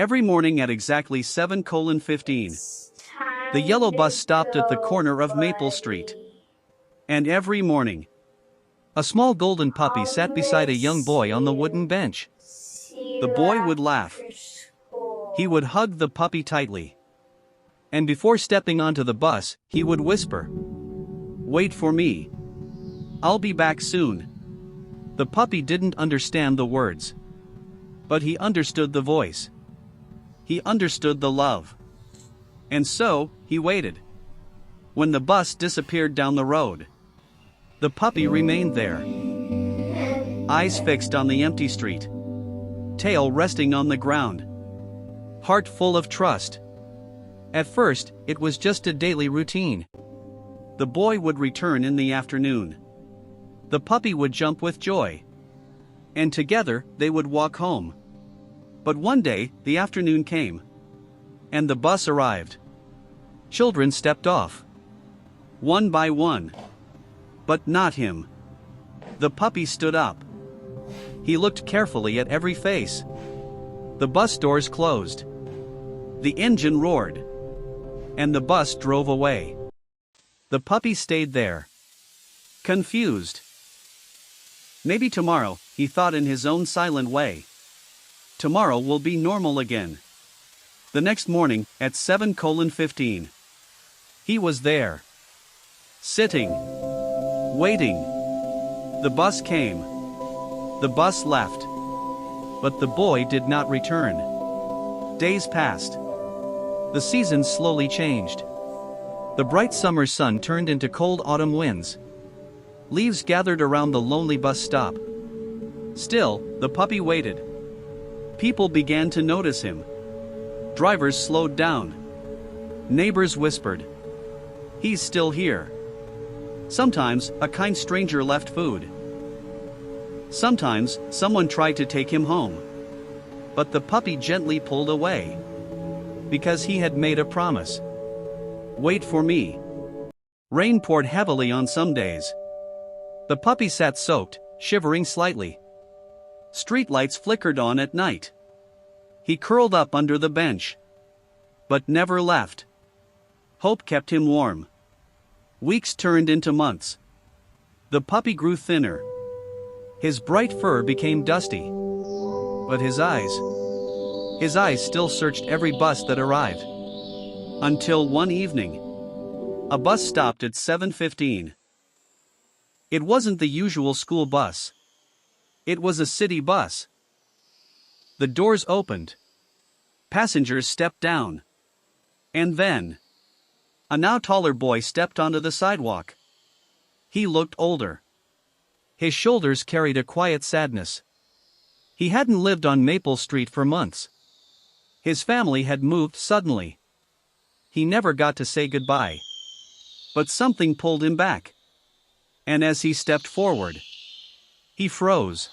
Every morning at exactly 7:15, the yellow bus stopped at the corner of Maple Street. And every morning, a small golden puppy sat beside a young boy on the wooden bench. The boy would laugh. He would hug the puppy tightly. And before stepping onto the bus, he would whisper, "Wait for me. I'll be back soon." The puppy didn't understand the words. But he understood the voice. He understood the love. And so, he waited. When the bus disappeared down the road, the puppy remained there. Eyes fixed on the empty street. Tail resting on the ground. Heart full of trust. At first, it was just a daily routine. The boy would return in the afternoon. The puppy would jump with joy. And together, they would walk home. But one day, the afternoon came. And the bus arrived. Children stepped off. One by one. But not him. The puppy stood up. He looked carefully at every face. The bus doors closed. The engine roared. And the bus drove away. The puppy stayed there. Confused. Maybe tomorrow, he thought in his own silent way. Tomorrow will be normal again. The next morning, at 7:15, he was there. Sitting. Waiting. The bus came. The bus left. But the boy did not return. Days passed. The seasons slowly changed. The bright summer sun turned into cold autumn winds. Leaves gathered around the lonely bus stop. Still, the puppy waited. People began to notice him. Drivers slowed down. Neighbors whispered, "He's still here." Sometimes, a kind stranger left food. Sometimes, someone tried to take him home. But the puppy gently pulled away. Because he had made a promise. Wait for me. Rain poured heavily on some days. The puppy sat soaked, shivering slightly. Streetlights flickered on at night. He curled up under the bench. But never left. Hope kept him warm. Weeks turned into months. The puppy grew thinner. His bright fur became dusty. But his eyes still searched every bus that arrived. Until one evening, a bus stopped at 7:15. It wasn't the usual school bus. It was a city bus. The doors opened. Passengers stepped down. And then, a now taller boy stepped onto the sidewalk. He looked older. His shoulders carried a quiet sadness. He hadn't lived on Maple Street for months. His family had moved suddenly. He never got to say goodbye. But something pulled him back. And as he stepped forward, he froze.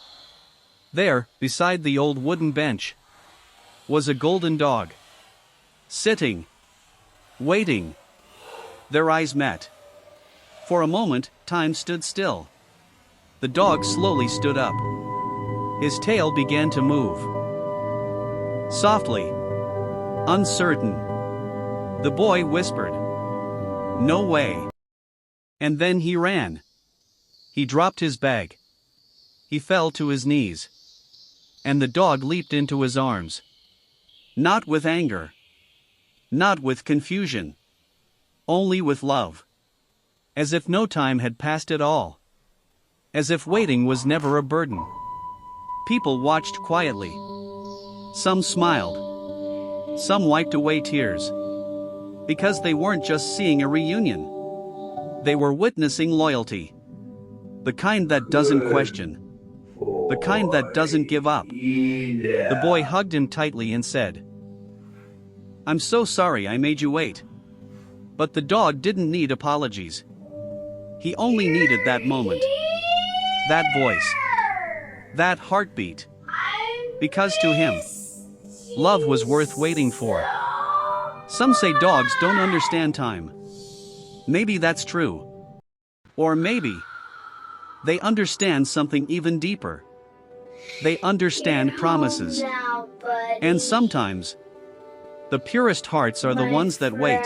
There, beside the old wooden bench, was a golden dog. Sitting. Waiting. Their eyes met. For a moment, time stood still. The dog slowly stood up. His tail began to move. Softly. Uncertain. The boy whispered, "No way." And then he ran. He dropped his bag. He fell to his knees. And the dog leaped into his arms. Not with anger. Not with confusion. Only with love. As if no time had passed at all. As if waiting was never a burden. People watched quietly. Some smiled. Some wiped away tears. Because they weren't just seeing a reunion. They were witnessing loyalty. The kind that doesn't question. The kind that doesn't give up. The boy hugged him tightly and said, "I'm so sorry I made you wait." But the dog didn't need apologies. He only needed that moment. That voice. That heartbeat. Because to him, love was worth waiting for. Some say dogs don't understand time. Maybe that's true. Or maybe they understand something even deeper. They understand promises. And sometimes, the purest hearts are the ones that wait.